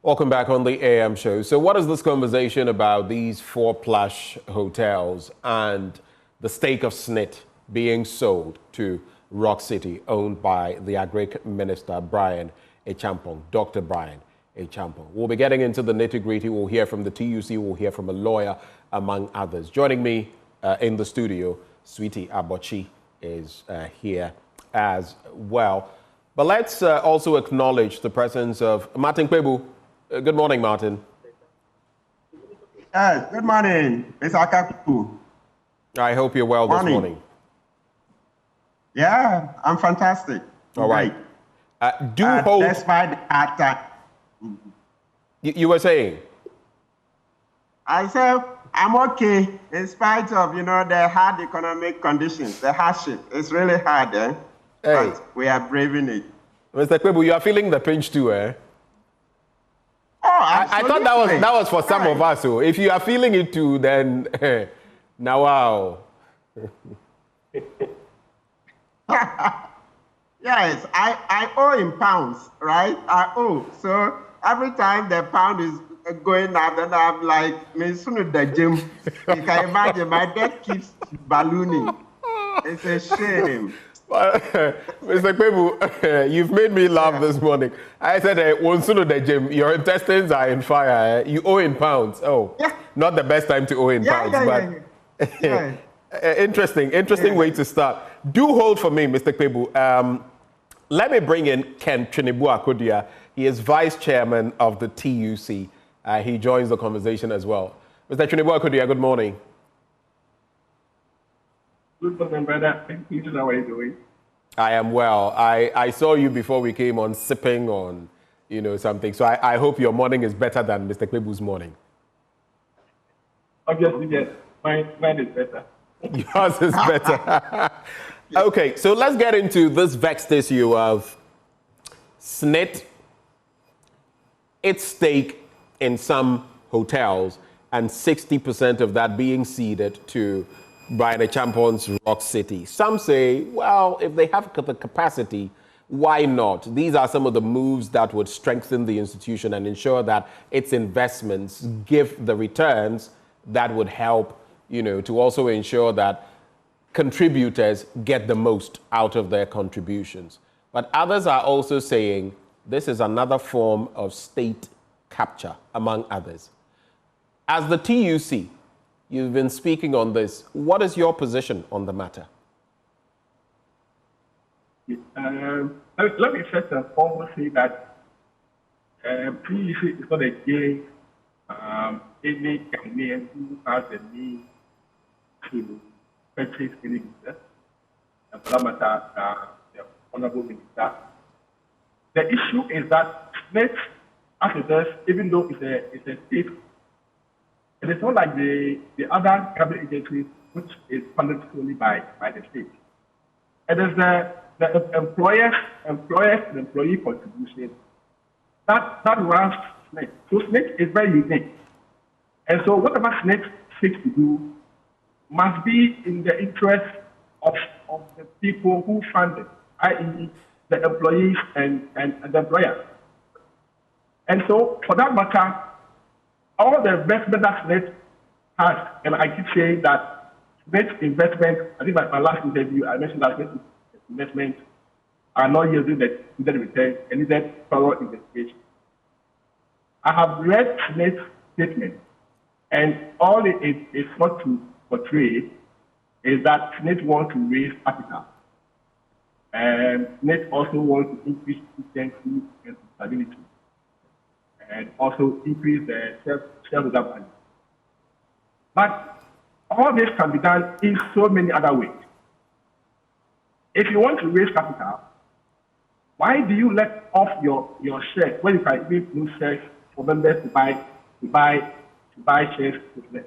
Welcome back on the AM show. So what is this conversation about these 4-plush hotels and the stake of SSNIT being sold to Rock City, owned by the Agric Minister, Brian Echampong, Dr. Brian Echampong? We'll be getting into the nitty-gritty. We'll hear from the TUC, we'll hear from a lawyer, among others. Joining me in the studio, Sweetie Abochi is here as well. But let's also acknowledge the presence of Martin Kwebu. Good morning, Martin. Yes, good morning, Mr. Akaku. I hope you're well this morning. Yeah, I'm fantastic. All right. Hold. Despite the hard time. You were saying? I said I'm okay in spite of, the hard economic conditions, the hardship. It's really hard, eh? Hey. But we are braving it. Mr. Kwebu, you are feeling the pinch too, eh? Oh, I thought that was for some of us. So if you are feeling it too, then now wow. Yes, I owe in pounds, right? I owe. So every time the pound is going up, then I'm like, me sooner the gym. You can imagine my debt keeps ballooning. It's a shame. Mr. Kwebu, you've made me laugh this morning. I said, the gym, your intestines are in fire. You owe in pounds. Oh, yeah. Not the best time to owe in pounds, but interesting way to start. Do hold for me, Mr. Kwebu. Let me bring in Tweneboah Kodua. He is vice chairman of the TUC. He joins the conversation as well. Mr. Tweneboah Kodua, good morning. Good morning, brother. Thank you. How are you doing? I am well. I saw you before we came on sipping on, something. So I hope your morning is better than Mr. Kwebu's morning. Obviously, yes. Mine is better. Yours is better. Okay, so let's get into this vexed issue of SSNIT, its stake in some hotels, and 60% of that being ceded to Brian Echampong's Rock City. Some say, well, if they have the capacity, why not? These are some of the moves that would strengthen the institution and ensure that its investments give the returns that would help, to also ensure that contributors get the most out of their contributions. But others are also saying this is another form of state capture, among others. As the TUC, you've been speaking on this. What is your position on the matter? Let me first and foremost say that TUC is not against any Ghanaian who has a need to purchase any business. And for that matter, the Honorable Minister. The issue is that SSNIT, as it is, even though it's a state, it is not like the other government agencies, which is funded solely by the state. It is the employers and employee contribution that runs SSNIT. So SSNIT is very unique. And so whatever SSNIT seeks to do must be in the interest of the people who fund it, i.e. the employees and the employers. And so for that matter, all the investment that SSNIT has, and I keep saying that SSNIT investment, I think my last interview, I mentioned that SSNIT investment are not yielding the return and needed thorough investigation. I have read SSNIT's statement, and all it is not to portray is that SSNIT wants to raise capital. And SSNIT also wants to increase efficiency and stability, and also increase the shareholder value. But all this can be done in so many other ways. If you want to raise capital, why do you let off your shares when you can even use shares for members to buy shares with them?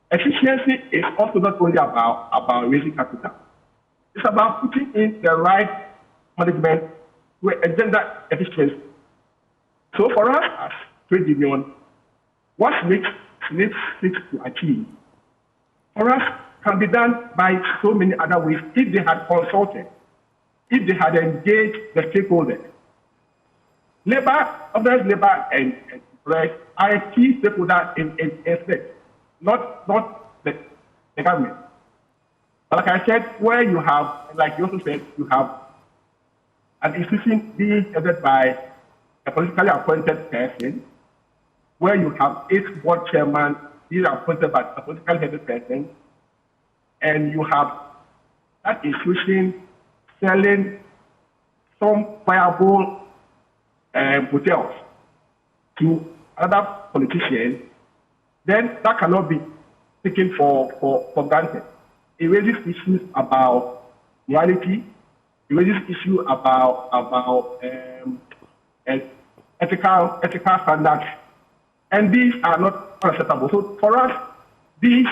Efficiency is also not only about raising capital. It's about putting in the right management to engender efficiency. So for us as trade union, what SSNIT seeks to achieve, for us, can be done by so many other ways if they had consulted, if they had engaged the stakeholders. organized labor and rest are key stakeholders in SSNIT, not the government. But like I said, where you have, like you also said, you have an institution being headed by a politically appointed person, where you have 8 board chairmen being appointed by a politically headed person, and you have that institution selling some viable hotels to other politicians, then that cannot be taken for granted. It raises issues about morality. It raises issues about ethical standards, and these are not acceptable. So for us, these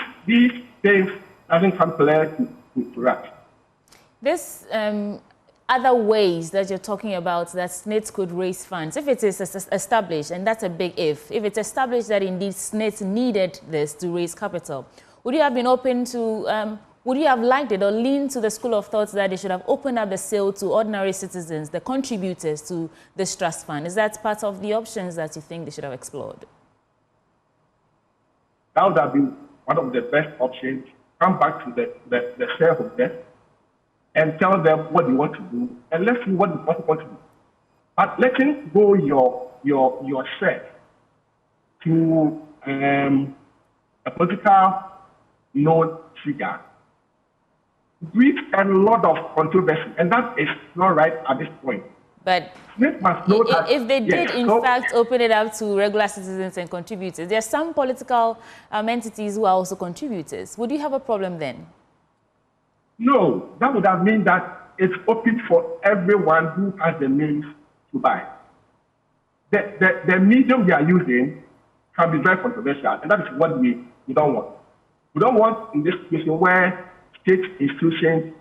things doesn't come clear to us. This other ways that you're talking about that SSNIT could raise funds, if it is established, and that's a big if it's established that indeed SSNIT needed this to raise capital, would you have been open to, would you have liked it or leaned to the school of thought that they should have opened up the sale to ordinary citizens, the contributors to this trust fund? Is that part of the options that you think they should have explored? That would have been one of the best options. Come back to the shareholders and tell them what you want to do, and let's see what you want to do. But letting go your share to a political known figure breeds a lot of controversy, and that is not right at this point. But must know that, if they did, in fact, open it up to regular citizens and contributors, there are some political entities who are also contributors. Would you have a problem then? No, that would have meant that it's open for everyone who has the means to buy. The medium we are using can be very controversial, and that is what we don't want. We don't want in this situation where state institutions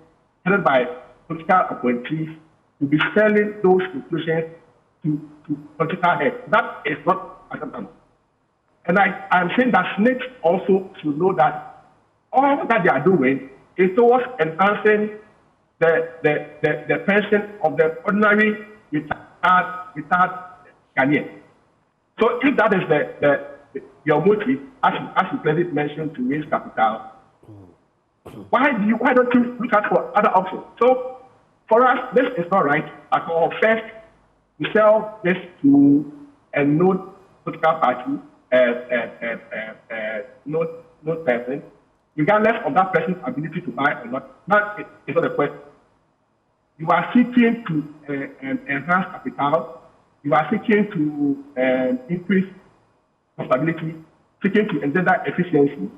headed by political appointees to be selling those institutions to political heads. That is not acceptable. And I'm saying that SSNIT also should know that all that they are doing is towards enhancing the pension of the ordinary retired Ghanaian. So if that is your motive, as you clearly mentioned, to raise capital, why don't you look out for other options? So for us, this is not right at all. First, we sell this to a known political party, known person, regardless of that person's ability to buy or not. That is not the question. You are seeking to enhance capital. You are seeking to increase profitability, seeking to engender efficiency.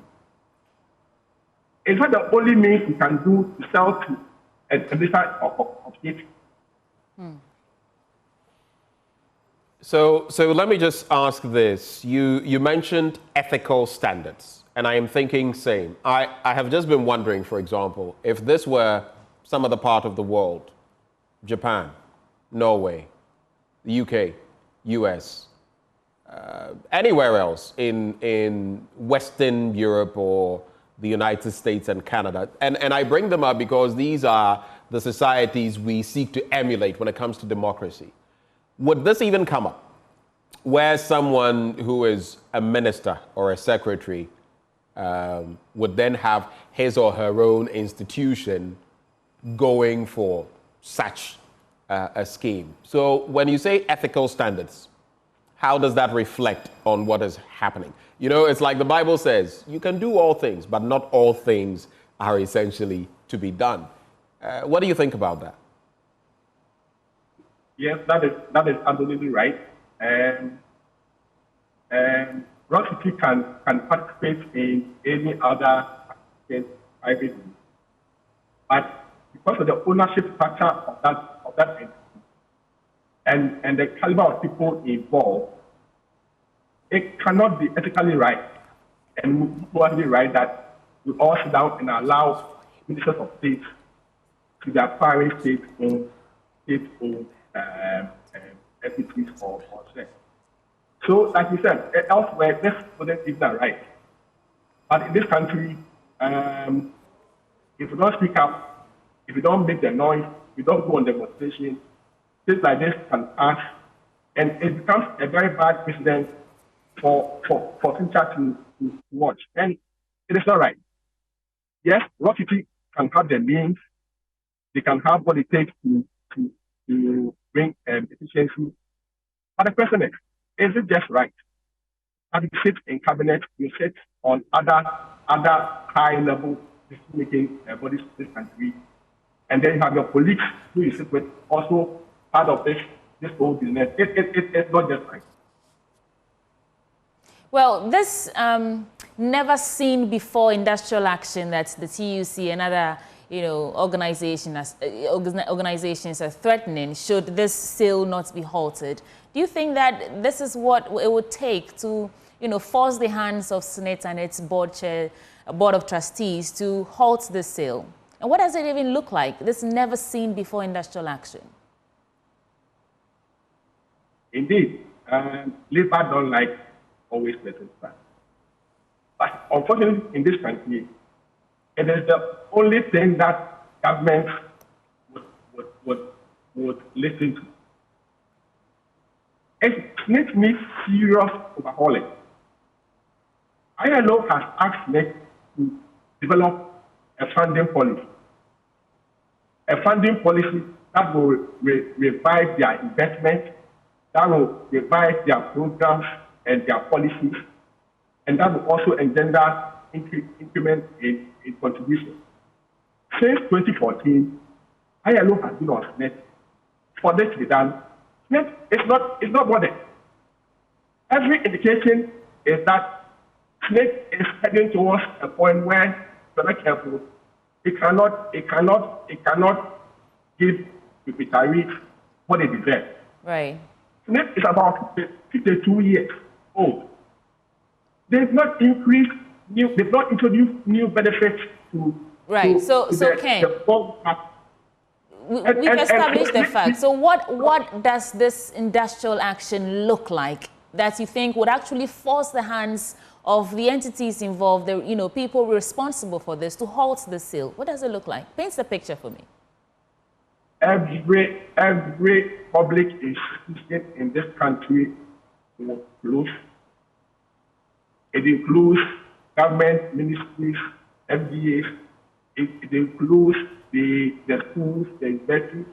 It's not the only means you can do to sell to a business of state. So let me just ask this. You mentioned ethical standards, and I am thinking same. I have just been wondering, for example, if this were some other part of the world, Japan, Norway, the UK, US, anywhere else in Western Europe or the United States and Canada. And I bring them up because these are the societies we seek to emulate when it comes to democracy. Would this even come up where someone who is a minister or a secretary would then have his or her own institution going for such a scheme? So when you say ethical standards, how does that reflect on what is happening? You know, it's like the Bible says, you can do all things, but not all things are essentially to be done. What do you think about that? Yes, that is absolutely right. And City can participate in any other private, but because of the ownership structure of that entity and the caliber of people involved, it cannot be ethically right and morally right that we all sit down and allow ministers of state to be acquiring state-owned entities or shares. So, like you said, elsewhere, this wouldn't be that right. But in this country, if we don't speak up, if we don't make the noise, we don't go on demonstration, things like this can pass And it becomes a very bad precedent for future to watch. And it is not right. Yes, Rock City can have the means, they can have what it takes to bring efficiency. But the question is it just right that you sit in cabinet, you sit on other high-level decision-making bodies in this country, and then you have your colleagues who you sit with also part of this whole business? It's not just right. Well, this never seen before industrial action that the TUC and other organizations are threatening should this sale not be halted. Do you think that this is what it would take to force the hands of SSNIT and its board of trustees to halt this sale? And what does it even look like? This never seen before industrial action. Indeed, Labour don't like always pleasant facts. But unfortunately, in this country, it is the only thing that government would listen to. It needs serious overhauling. ILO has asked SSNIT to develop a funding policy that will revive their investment, that will revise their programs and their policies, and that will also engender increment in contribution. Since 2014, ILO has been on SSNIT for this to be done. SSNIT is not bothered. Every indication is that SSNIT is heading towards a point where, if not careful, it cannot give the retirees what they deserve. Right. SSNIT is about 52 years old. They've not introduced new benefits to. Right. So Ken, we've established the fact. So what does this industrial action look like that you think would actually force the hands of the entities involved, the people responsible for this, to halt the sale? What does it look like? Paint the picture for me. Every public institution in this country will close. It includes government ministries, FDAs. It includes the schools, the universities.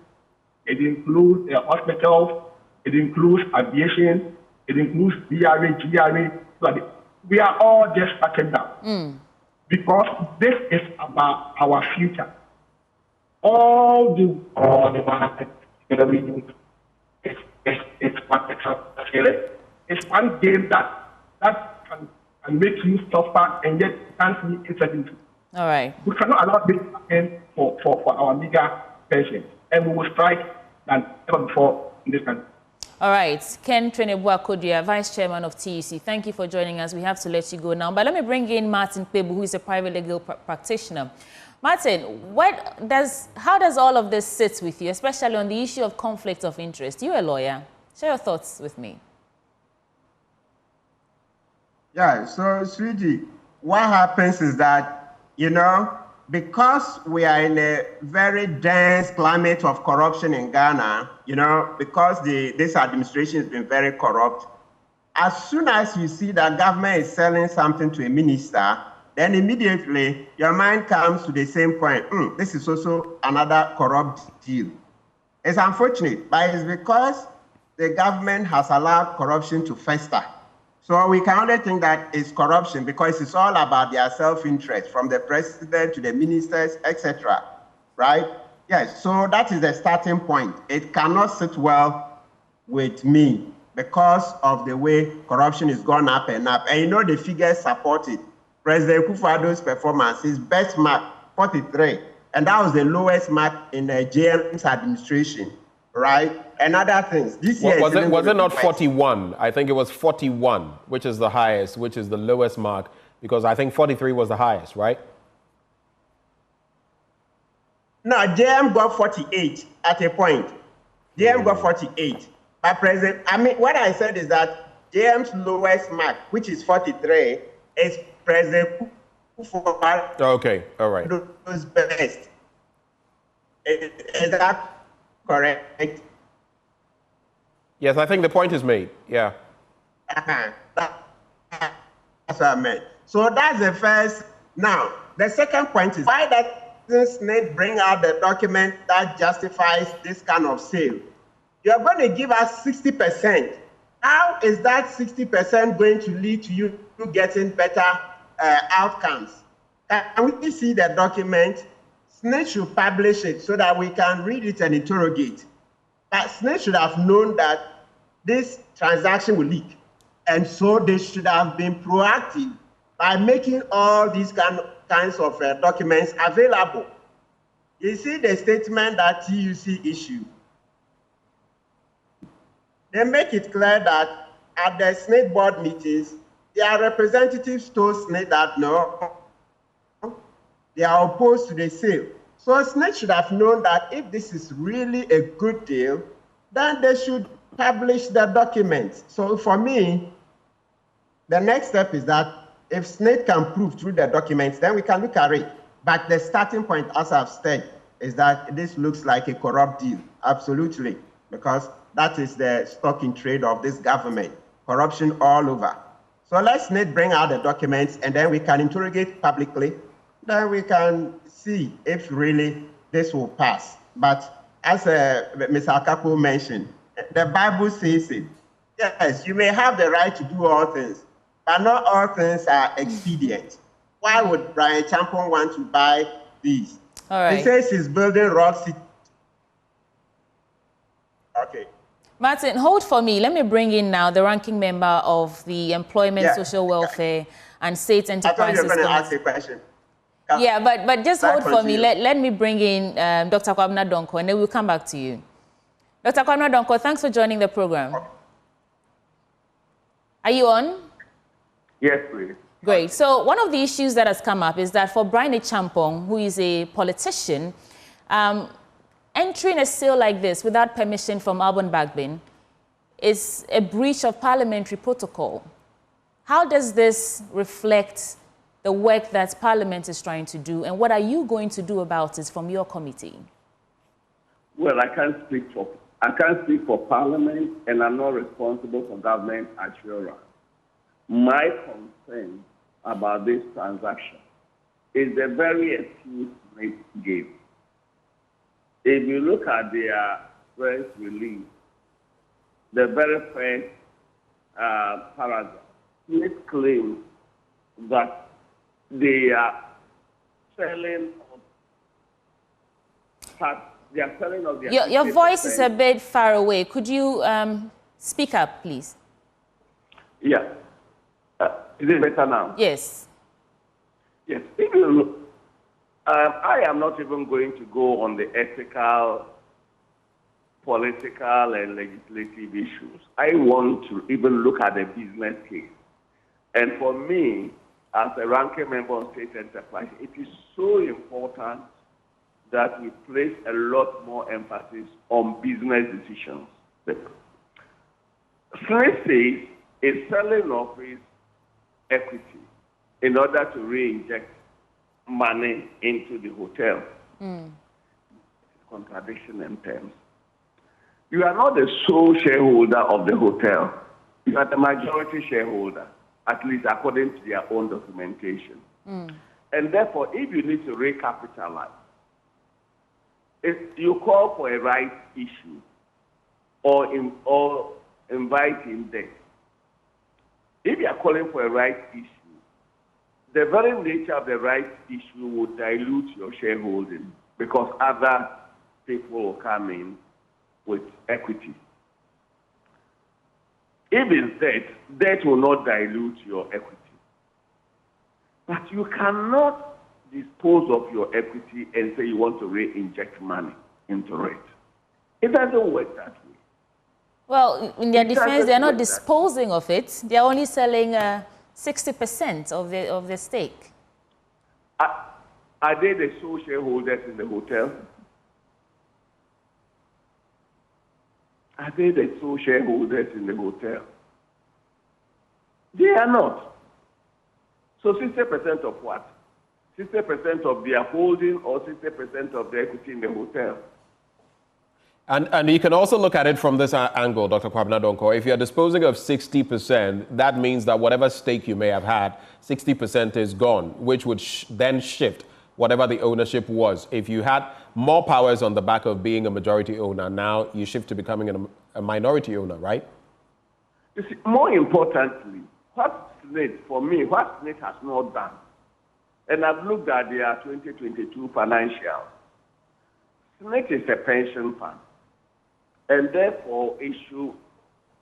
It includes the hospitals. It includes aviation. It includes BRA, GRA. So we are all just shutting down because this is about our future. All the it's one game that can make you suffer and yet can't see uncertainty. All right. We cannot allow this to happen for our meager pensions, and we will strike than ever before in this country. All right, Ken Tweneboah Kodua, Vice Chairman of TUC, thank you for joining us. We have to let you go now, but let me bring in Martin Kpebu, who is a private legal practitioner. Martin, how does all of this sit with you, especially on the issue of conflict of interest? You're a lawyer. Share your thoughts with me. Yeah, so, sweetie, what happens is that, because we are in a very dense climate of corruption in Ghana, because this administration has been very corrupt, as soon as you see that government is selling something to a minister, then immediately your mind comes to the same point. This is also another corrupt deal. It's unfortunate, but it's because the government has allowed corruption to fester. So we can only think that it's corruption because it's all about their self-interest, from the president to the ministers, etc. Right? Yes, so that is the starting point. It cannot sit well with me because of the way corruption is gone up and up. And the figures support it. President Kufuor's performance, his best mark, 43. And that was the lowest mark in the JM's administration, right? And other things. This year was it not 41? I think it was 41, which is the highest, which is the lowest mark, because I think 43 was the highest, right? No, JM got 48 at a point. JM got 48. But what I said is that JM's lowest mark, which is 43, is President Kufuor. Okay, all right. Who's best. Is that correct? Yes, I think the point is made. Yeah. That's what I meant. So that's the first. Now, the second point is, why does SSNIT bring out the document that justifies this kind of sale? You're going to give us 60%. How is that 60% going to lead to you getting better outcomes? Can we see the document? SSNIT should publish it so that we can read it and interrogate. But SSNIT should have known that this transaction will leak. And so they should have been proactive by making all these kinds of documents available. You see the statement that TUC issued. They make it clear that at the SSNIT board meetings, their representatives told SSNIT that no, they are opposed to the sale. So SSNIT should have known that if this is really a good deal, then they should publish the documents. So for me, the next step is that if SSNIT can prove through the documents, then we can look at it. But the starting point, as I've said, is that this looks like a corrupt deal. Absolutely. Because that is the stock in trade of this government. Corruption all over. So let's bring out the documents and then we can interrogate publicly. Then we can see if really this will pass. But as Mr. Akapo mentioned, the Bible says it. Yes, you may have the right to do all things, but not all things are expedient. Why would Brian Champon want to buy these? All right. He says he's building rock city. Okay. Martin, hold for me. Let me bring in now the ranking member of the Employment, Social Welfare and State Enterprises. I thought you were going to ask a question. Yeah, but just hold for me. Let me bring in Dr. Kwabena Donkor, and then we'll come back to you. Dr. Kwabena Donkor, thanks for joining the program. Okay. Are you on? Yes, please. Great. So one of the issues that has come up is that for Brian Champong, who is a politician, entering a sale like this without permission from Alban Bagbin is a breach of parliamentary protocol. How does this reflect the work that Parliament is trying to do, and what are you going to do about it from your committee? Well, I can't speak for Parliament, and I'm not responsible for government assurance. My concern about this transaction is the very excuse SSNIT gave. If you look at their press release, the very first paragraph, SSNIT claims that they are selling of their Your voice is a bit far away. Could you speak up, please? Yeah. Is it better now? Yes. Yes. If you look, I am not even going to go on the ethical, political, and legislative issues. I want to even look at the business case. And for me, as a ranking member of State Enterprise, it is so important that we place a lot more emphasis on business decisions. SSNIT says is selling off its equity in order to re-inject money into the hotel. Contradiction in terms. You are not the sole shareholder of the hotel. You are the majority shareholder, at least according to their own documentation. And therefore, if you need to recapitalize, if you call for a rights issue or inviting debt, if you are calling for a rights issue, the very nature of the rights issue would dilute your shareholding because other people will come in with equity. If it's debt will not dilute your equity. But you cannot dispose of your equity and say you want to re-inject money into it. It doesn't work that way. Well, in their defense, they're not disposing of it. They're only selling 60% of the stake. Are they the sole shareholders in the hotel? Are they the sole shareholders in the hotel? They are not. So 60% of what? 60% of their holding or 60% of the equity in the hotel? And you can also look at it from this angle, Dr. Kwabena Donkor. If you're disposing of 60%, that means that whatever stake you may have had, 60% is gone, which would then shift whatever the ownership was. If you had more powers on the back of being a majority owner, now you shift to becoming a minority owner, right? You see, more importantly, what SSNIT, for me, what SSNIT has not done, and I've looked at their 2022 financials, SSNIT is a pension fund, and therefore it should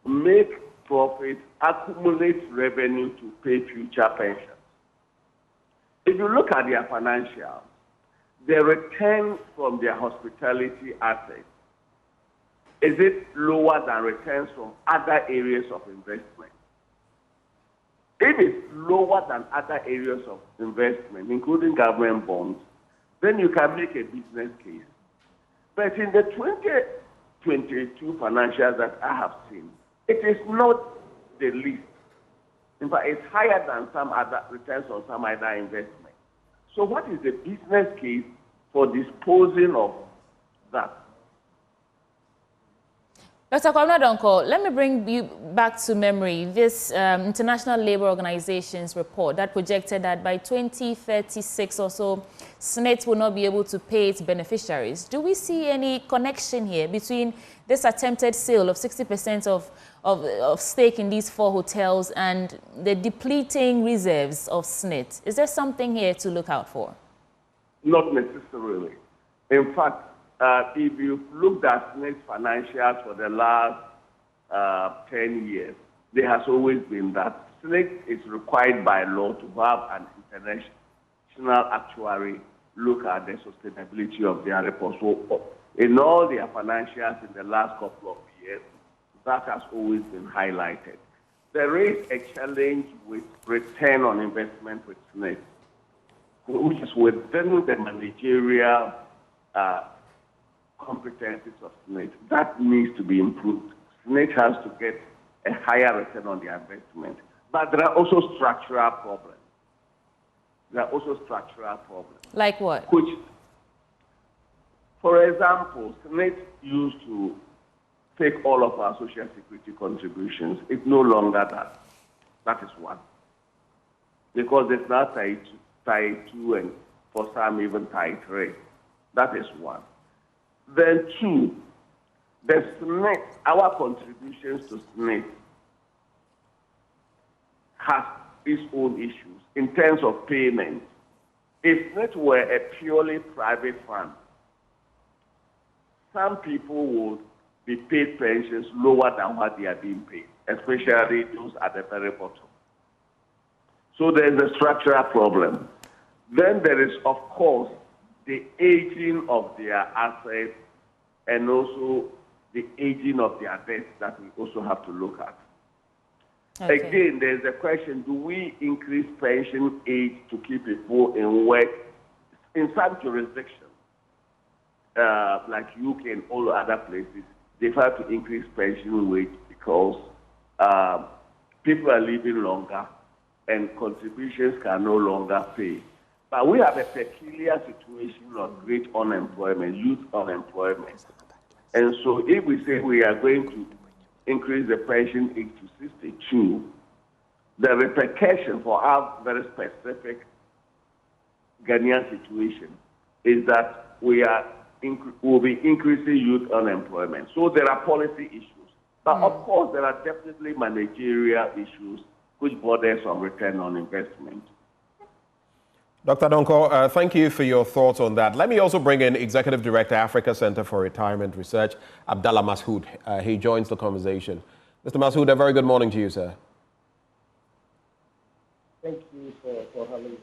make profit, accumulate revenue to pay future pensions. If you look at their financials, the return from their hospitality assets, is it lower than returns from other areas of investment? If it's lower than other areas of investment, including government bonds, then you can make a business case. But in the 2022 financials that I have seen, it is not the least. In fact, it's higher than some other returns on some other investment. So what is the business case for disposing of that? Dr. Kwabena Donkor, let me bring you back to memory this International Labour Organization's report that projected that by 2036 or so, SSNIT will not be able to pay its beneficiaries. Do we see any connection here between this attempted sale of 60% of stake in these 4 hotels and the depleting reserves of SSNIT? Is there something here to look out for? Not necessarily. In fact, if you've looked at SSNIT's financials for the last 10 years, there has always been that SSNIT is required by law to have an international actuary look at the sustainability of their reports. So in all their financials in the last couple of years, that has always been highlighted. There is a challenge with return on investment with SSNIT, which is within the managerial competencies of SSNIT. That needs to be improved. SSNIT has to get a higher return on their investment. But there are also structural problems. Like what? Which, for example, SSNIT used to take all of our social security contributions. It's no longer that. That is one. Because it's now tied 2 and for some even tied 3. That is one. Then 2, the SSNIT, our contributions to SSNIT has its own issues in terms of payment. If SSNIT were a purely private fund, some people would be paid pensions lower than what they are being paid, especially those at the very bottom. So there is a structural problem. Then there is, of course, the aging of their assets and also the aging of their debts that we also have to look at. Okay. Again, there's a question, do we increase pension age to keep people in work? In some jurisdictions, like UK and all other places, they've had to increase pension age because people are living longer and contributions can no longer pay. But we have a peculiar situation of great unemployment, youth unemployment. And so if we say we are going to increase the pension age to 62, the repercussion for our very specific Ghanaian situation is that will be increasing youth unemployment. So there are policy issues. But of course, there are definitely managerial issues which borders on return on investment. Dr. Donkor, thank you for your thoughts on that. Let me also bring in Executive Director, Africa Center for Retirement Research, Abdallah Masood. He joins the conversation. Mr. Masood, a very good morning to you, sir. Thank you for having me.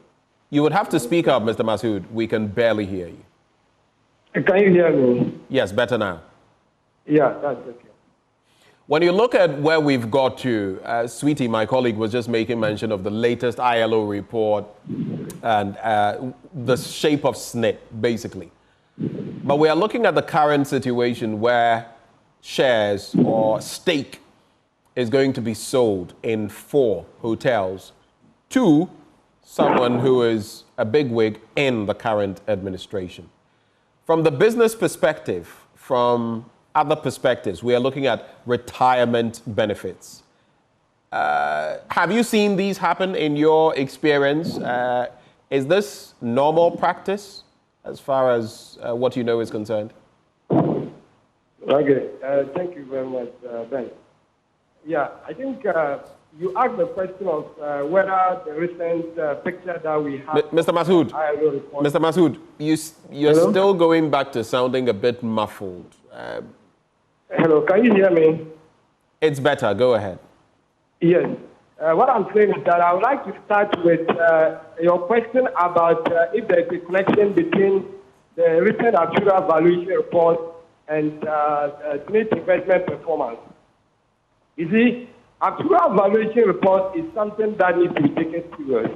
You would have to speak up, Mr. Masood. We can barely hear you. Can you hear me? Yes, better now. Yeah, that's okay. When you look at where we've got to, Sweetie, my colleague, was just making mention of the latest ILO report and the shape of SSNIT, basically. But we are looking at the current situation where shares or stake is going to be sold in 4 hotels to someone who is a bigwig in the current administration. From the business perspective, from other perspectives. We are looking at retirement benefits. Have you seen these happen in your experience? Is this normal practice as far as what you know is concerned? Okay, thank you very much, Ben. Yeah, I think you asked the question of whether the recent picture that we have... Mr. Masood, Mr. Masood, you're Hello? still going back to sounding a bit muffled. Hello, can you hear me? It's better. Go ahead. Yes. What I'm saying is that I would like to start with your question about if there's a connection between the recent actuarial valuation report and SSNIT investment performance. You see, actuarial valuation report is something that needs to be taken serious.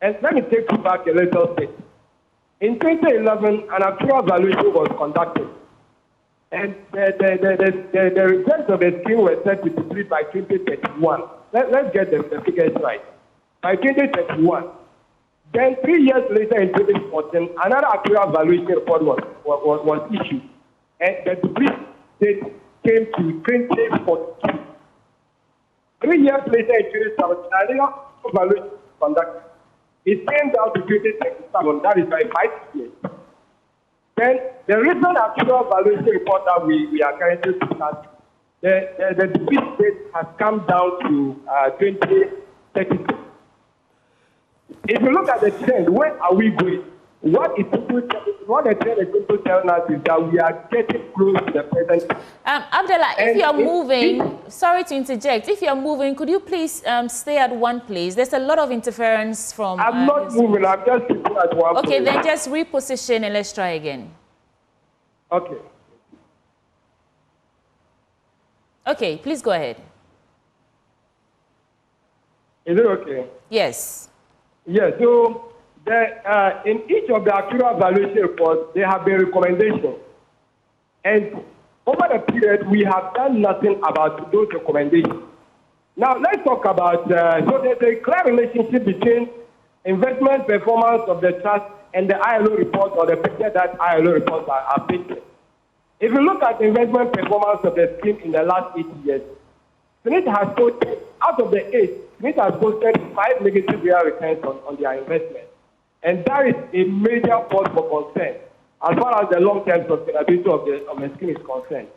And let me take you back a little bit. In 2011, an actuarial valuation was conducted. And the results of the scheme were set to complete by 2031. Let's get the figures right. By 2031. Then 3 years later in 2014, another actuarial valuation report was issued. And the complete date came to 2042. 3 years later in 2017, another valuation was conducted. It came down to 2037, that is by 5 years. Then the recent actual valuation report that we are currently discussing, the defeat date has come down to 2032. If you look at the trend, where are we going? What the trend is going to tell us is that we are getting close to the present. Abdallah, if you're moving, sorry to interject, if you're moving, could you please stay at one place? There's a lot of interference from... I'm not moving, I'm just sitting at one place. Okay, then just reposition and let's try again. Okay. Okay, please go ahead. Is it okay? Yes. Yeah, so in each of the actuarial valuation reports, there have been recommendations. And over the period, we have done nothing about those recommendations. Now, let's talk about, so there's a clear relationship between investment performance of the trust and the ILO report or the picture that ILO reports are painted. If you look at the investment performance of the scheme in the last 8 years, SSNIT has posted, out of the 8, SSNIT has posted 5 negative real returns on their investment. And that is a major cause for concern as far as the long-term sustainability of the scheme is concerned.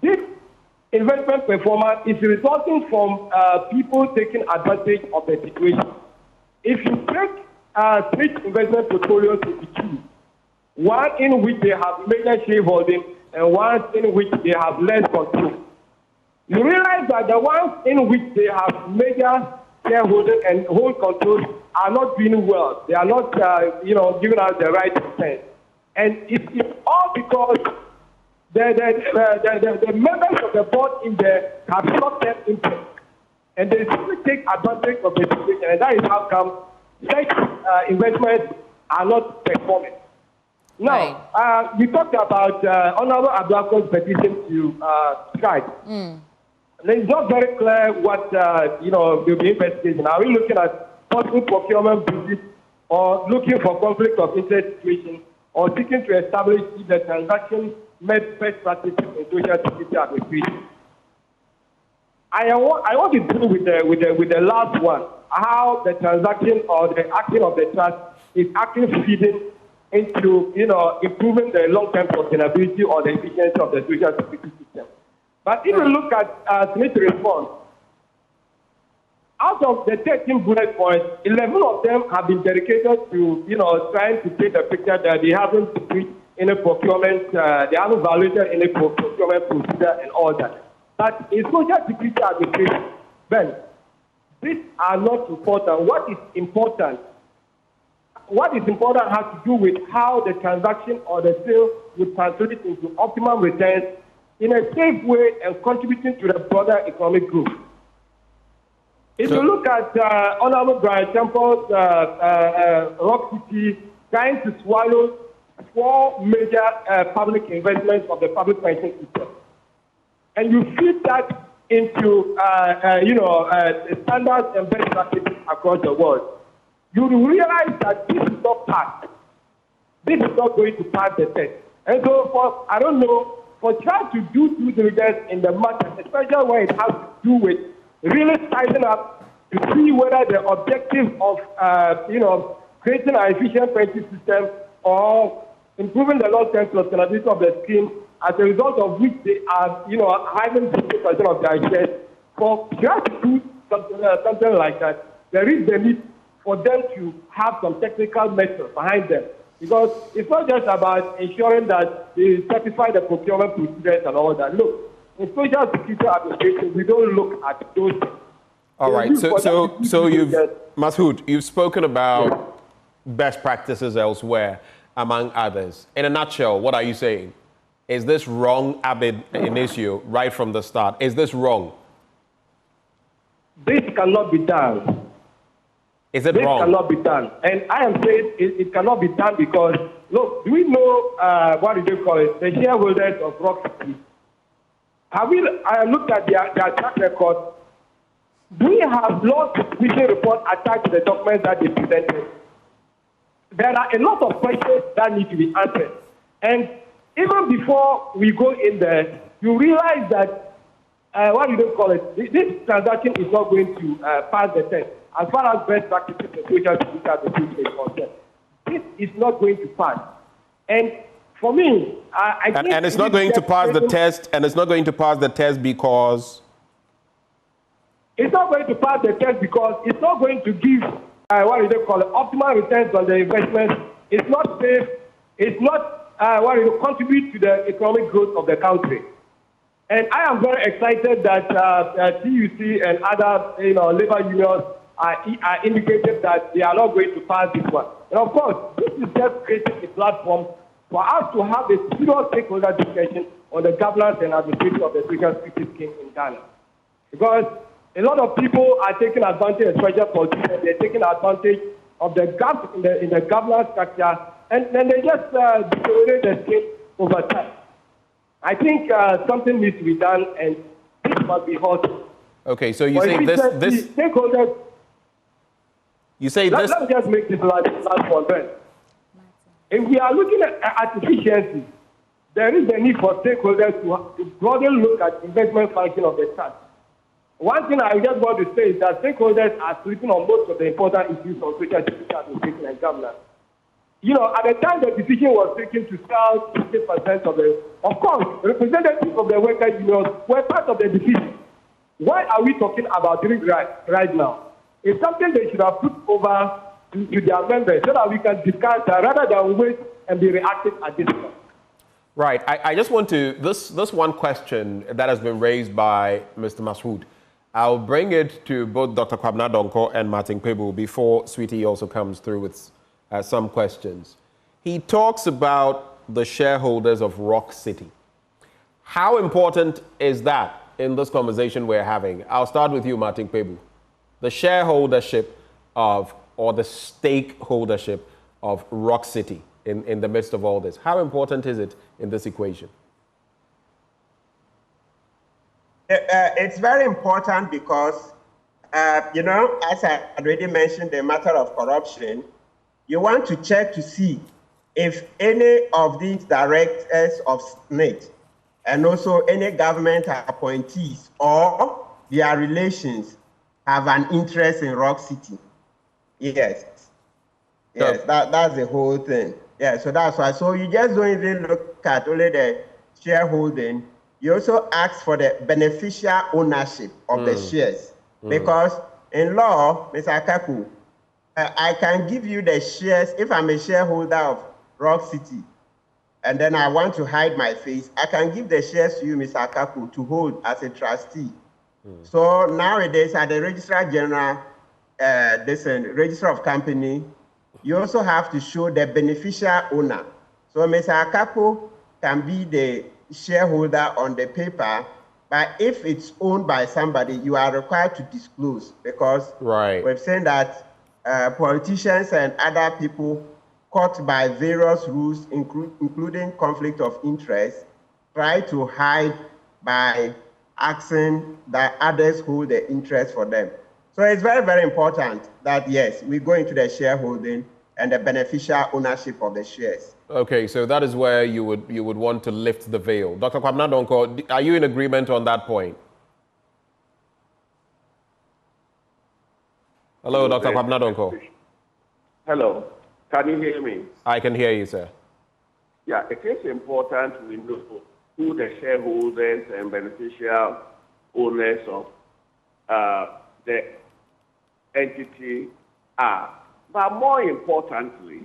This investment performance is resulting from people taking advantage of the situation. If you break SSNIT investment portfolios into two, one in which they have major shareholding and one in which they have less control, you realize that the ones in which they have major shareholding and hold control are not doing well. They are not, giving us the right return. And it's all because the members of the board in there have short-term interest. And they simply take advantage of the situation. And that is how come such investments are not performing. Now, you talked about Honorable Abdulka's petition to strike. It's not very clear what they'll be investigating. Are we looking at possible procurement breaches or looking for conflict of interest situation or seeking to establish if the transaction met best practices in social security administration? I want to deal with the last one, how the transaction or the action of the trust is actually feeding into improving the long-term sustainability or the efficiency of the social security system. But if you look at SSNIT response, out of the 13 bullet points, 11 of them have been dedicated to trying to take the picture that they haven't put in a procurement, they haven't evaluated any procurement procedure and all that. But in social security administration, Ben, these are not important. What is important has to do with how the transaction or the sale would translate into optimum returns in a safe way and contributing to the broader economic growth. If you look at Honorable Brian Temple's Rock City trying to swallow 4 major public investments of the public pension system, and you feed that into standards and best practices across the world, you will realize that this is not passed. This is not going to pass the test. And so, I don't know for trying to do due diligence in the matter, especially when it has to do with really sizing up to see whether the objective of, creating an efficient pension system or improving the long-term sustainability of the scheme, as a result of which they are, having 50% of their shares. For trying to do something like that, there is the need for them to have some technical measures behind them. Because it's not just about ensuring that they certify the procurement procedures and all that. Look, in social security administration, we don't look at those things. All right. So you've, Masood, you've spoken about best practices elsewhere, among others. In a nutshell, what are you saying? Is this wrong, Abid Initio, right from the start? Is this wrong? This cannot be done. Is it wrong? This cannot be done. And I am saying it cannot be done because, look, do we know, what do they call it, the shareholders of Rock City? Have we looked at their track record? Do we have law supervision report attached to the documents that they presented? There are a lot of questions that need to be answered. And even before we go in there, you realize that, what do they call it, this transaction is not going to pass the test. As far as best practices in social security administration is concerned, this is not going to pass. And for me, I think... And it's not going to pass the test, and it's not going to pass the test because... It's not going to pass the test because it's not going to give, what do they call it, optimal returns on the investment. It's not safe. It's not, contribute to the economic growth of the country. And I am very excited that TUC and other, labor unions are indicating that they are not going to pass this one. And of course, this is just creating a platform for us to have a serious stakeholder discussion on the governance and administration of the social security scheme in Ghana. Because a lot of people are taking advantage, especially politicians, they're taking advantage of the gaps in the governance structure, and then they just deteriorate the scheme over time. I think something needs to be done, and this must be halted. Okay, so you say this stakeholders. You say this. Let me just make this last one then. If we are looking at efficiency, there is a need for stakeholders to broadly look at investment function of the state. One thing I just want to say is that stakeholders are sleeping on most of the important issues on social security administration and governance. At the time the decision was taken to sell 50% of course, representatives of the workers' unions were part of the decision. Why are we talking about it right now? It's something they should have put over to their members so that we can discuss rather than wait and be reactive at this point. Right. I just want to, this one question that has been raised by Mr. Masood, I'll bring it to both Dr. Kwabena Donkor and Martin Kpebu before Sweetie also comes through with some questions. He talks about the shareholders of Rock City. How important is that in this conversation we're having? I'll start with you, Martin Kpebu. The shareholdership of, or the stakeholdership of Rock City in the midst of all this. How important is it in this equation? It's very important because, as I already mentioned, the matter of corruption, you want to check to see if any of these directors of SSNIT and also any government appointees or their relations have an interest in Rock City. Yes. Yes, that's the whole thing. Yeah, so that's why. So you just don't even look at only the shareholding. You also ask for the beneficial ownership of the shares. Because in law, Mr. Akaku, I can give you the shares if I'm a shareholder of Rock City and then I want to hide my face. I can give the shares to you, Mr. Akaku, to hold as a trustee. So nowadays at the Registrar General, Register of Company, you also have to show the beneficial owner. So Mr. Akaku can be the shareholder on the paper, but if it's owned by somebody, you are required to disclose because we've seen that politicians and other people caught by various rules, including conflict of interest, try to hide by asking that others hold the interest for them. So it's very, very important that, yes, we go into the shareholding and the beneficial ownership of the shares. Okay, so that is where you would want to lift the veil. Dr. Kwabena Donkor, are you in agreement on that point? Hello, Dr. Kwabena Donkor. Hello, can you hear me? I can hear you, sir. Yeah, it is important we know who the shareholders and beneficial owners of the entity are. But more importantly,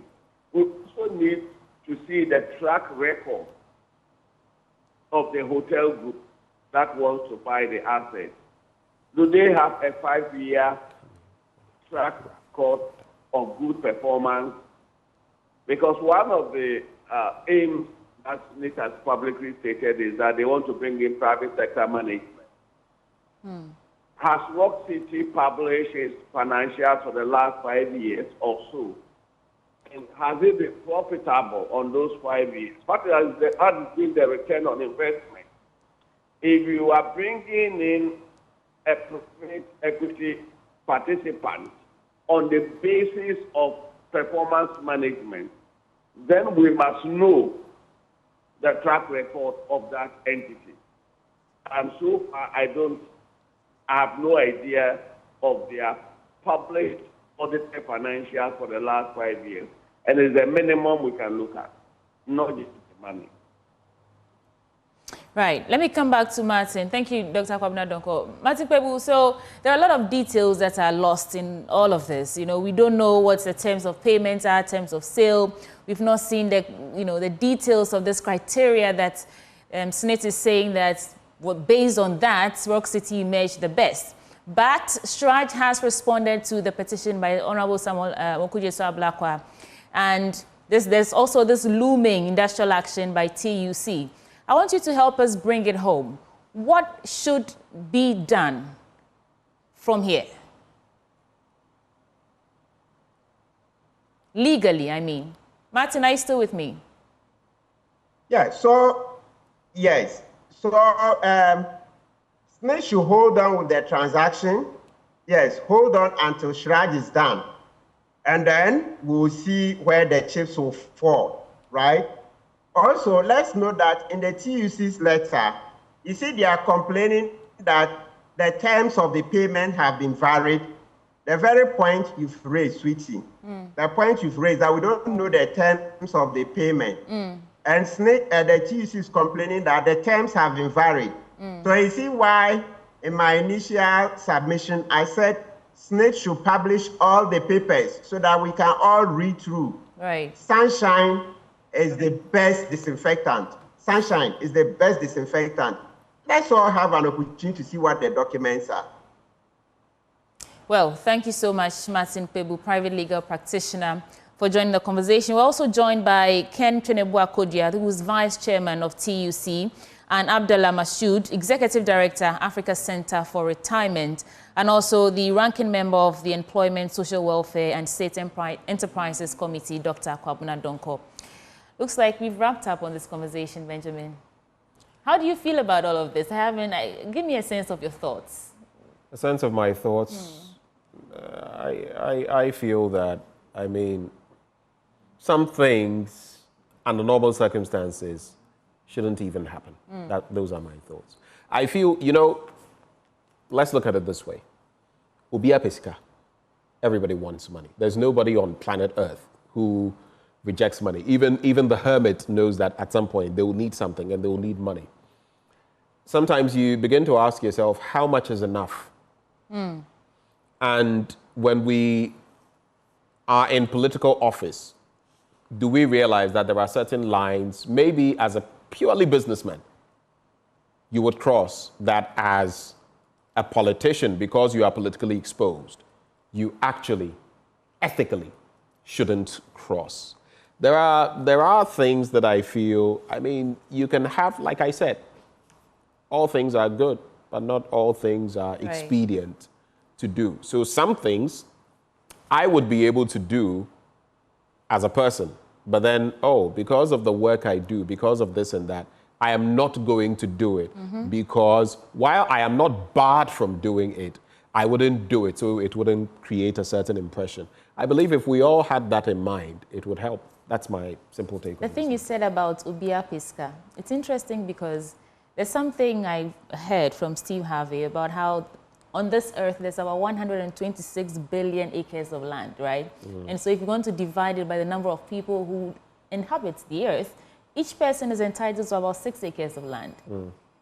we also need to see the track record of the hotel group that wants to buy the asset. Do they have a 5-year track record of good performance? Because one of the aims that SSNIT has publicly stated is that they want to bring in private sector management. Has Rock City published its financials for the last 5 years or so? And has it been profitable on those 5 years? What has been the return on investment? If you are bringing in a private equity participant on the basis of performance management, then we must know the track record of that entity. And so far, I have no idea of their published audited financials for the last 5 years. And it's the minimum we can look at, not just the money. Right. Let me come back to Martin. Thank you, Dr. Kwabena Donkor. Martin Pebu, so there are a lot of details that are lost in all of this. You know, we don't know what the terms of payment are, terms of sale. We've not seen the, the details of this criteria that SSNIT is saying that based on that, Rock City emerged the best. But Shraj has responded to the petition by Honorable Samuel Okudjeso-Ablakwa. And there's also this looming industrial action by TUC. I want you to help us bring it home. What should be done from here? Legally, I mean. Martin, are you still with me? Yeah, so, yes. So, SSNIT should hold on with the transaction. Yes, hold on until Shraj is done. And then we'll see where the chips will fall, right? Also, let's note that in the TUC's letter, you see they are complaining that the terms of the payment have been varied. The very point you've raised, Sweetie, the point you've raised that we don't know the terms of the payment. And SSNIT, the TUC is complaining that the terms have been varied. So you see why in my initial submission, I said SSNIT should publish all the papers so that we can all read through. Right. Sunshine is the best disinfectant. Sunshine is the best disinfectant. Let's all have an opportunity to see what the documents are. Well, thank you so much, Martin Pebu, private legal practitioner, for joining the conversation. We're also joined by Ken Tweneboah Kodua, who is Vice Chairman of TUC, and Abdullah Mashood, Executive Director, Africa Center for Retirement, and also the ranking member of the Employment, Social Welfare and State Enterprises Committee, Dr. Kwabena Donkor. Looks like we've wrapped up on this conversation, Benjamin. How do you feel about all of this? Give me a sense of your thoughts. A sense of my thoughts? I feel that, some things under normal circumstances shouldn't even happen. Those are my thoughts. I feel, let's look at it this way. Ubia Pesika, everybody wants money. There's nobody on planet Earth who rejects money. Even the hermit knows that at some point they will need something and they will need money. Sometimes you begin to ask yourself, how much is enough? And when we are in political office, do we realize that there are certain lines, maybe as a purely businessman, you would cross that as a politician, because you are politically exposed, you actually, ethically, shouldn't cross. There are things that I feel, you can have, like I said, all things are good, but not all things are expedient to do. So some things I would be able to do as a person, but then, because of the work I do, because of this and that, I am not going to do it, because while I am not barred from doing it, I wouldn't do it so it wouldn't create a certain impression. I believe if we all had that in mind, it would help. That's my simple take on The thing you said about Ubia Pisca, it's interesting because there's something I heard from Steve Harvey about how on this earth there's about 126 billion acres of land, right? And so if you're going to divide it by the number of people who inhabit the earth, each person is entitled to about 6 acres of land.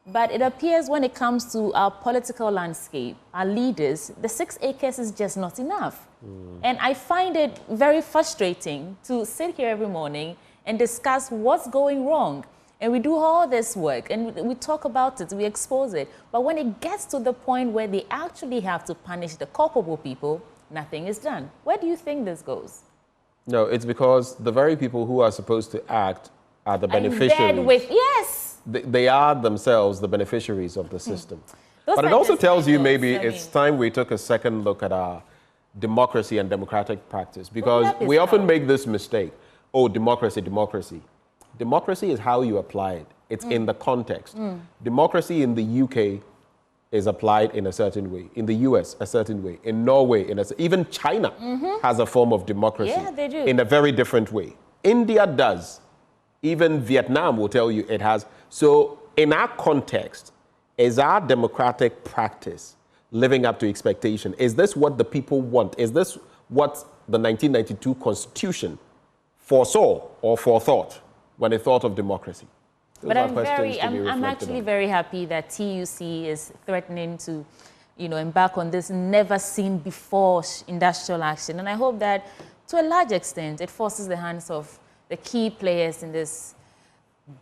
But it appears when it comes to our political landscape, our leaders, the 6 acres is just not enough. And I find it very frustrating to sit here every morning and discuss what's going wrong. And we do all this work and we talk about it, we expose it. But when it gets to the point where they actually have to punish the culpable people, nothing is done. Where do you think this goes? No, it's because the very people who are supposed to act are the beneficiaries. Yes. They are themselves the beneficiaries of the system. Those But it are also just tells you signals, maybe I it's mean. time we took a second look at our democracy and democratic practice, because that is we often how- make this mistake. Oh, democracy, democracy. Democracy is how you apply it. It's in the context. Democracy in the UK is applied in a certain way. In the US, a certain way. In Norway, even China has a form of democracy. Yeah, they do. In a very different way. India does. Even Vietnam will tell you it has. So in our context, is our democratic practice living up to expectation? Is this what the people want? Is this what the 1992 Constitution foresaw or forethought when it thought of democracy? Those But are questions to be I'm reflected actually on. very happy that TUC is threatening to, embark on this never seen before industrial action. And I hope that to a large extent, it forces the hands of the key players in this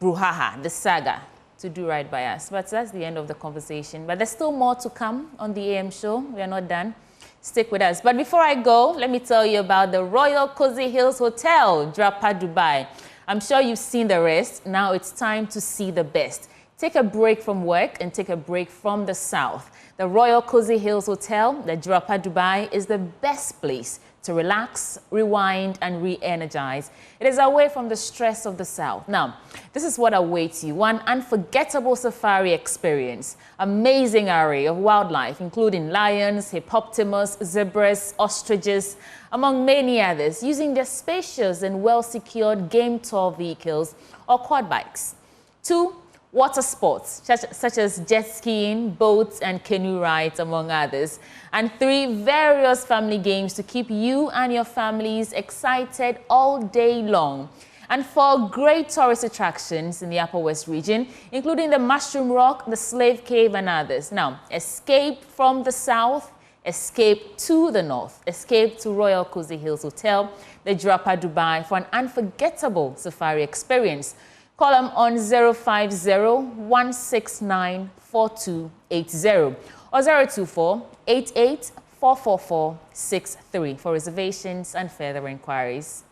brouhaha, this saga, to do right by us. But that's the end of the conversation. But there's still more to come on the AM show. We are not done. Stick with us. But before I go, let me tell you about the Royal Cozy Hills Hotel, Drapa, Dubai. I'm sure you've seen the rest. Now it's time to see the best. Take a break from work and take a break from the South. The Royal Cozy Hills Hotel, the Drapa, Dubai, is the best place to relax, rewind, and re-energize. It is away from the stress of the South. Now, this is what awaits you. One unforgettable safari experience. Amazing array of wildlife, including lions, hippopotamus, zebras, ostriches, among many others, using their spacious and well-secured game tour vehicles or quad bikes. 2, water sports, such as jet skiing, boats, and canoe rides, among others. And 3, various family games to keep you and your families excited all day long. And 4, great tourist attractions in the Upper West region, including the Mushroom Rock, the Slave Cave, and others. Now, escape from the South, escape to the North, escape to Royal Cozy Hills Hotel, the Drapa, Dubai, for an unforgettable safari experience. Call them on 050-169-4280 or 024-88-444-63 for reservations and further inquiries.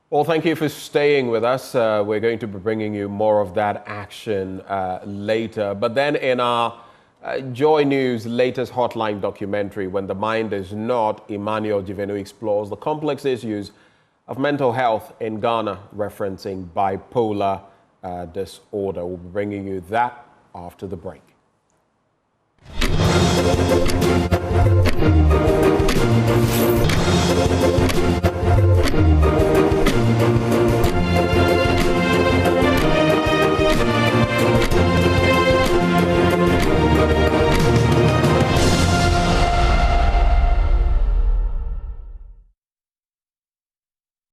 Well, thank you for staying with us. We're going to be bringing you more of that action later. But then in our Joy News latest Hotline documentary, When the Mind Is Not, Emmanuel Jivenu explores the complex issues of mental health in Ghana, referencing bipolar disorder. We'll be bringing you that after the break.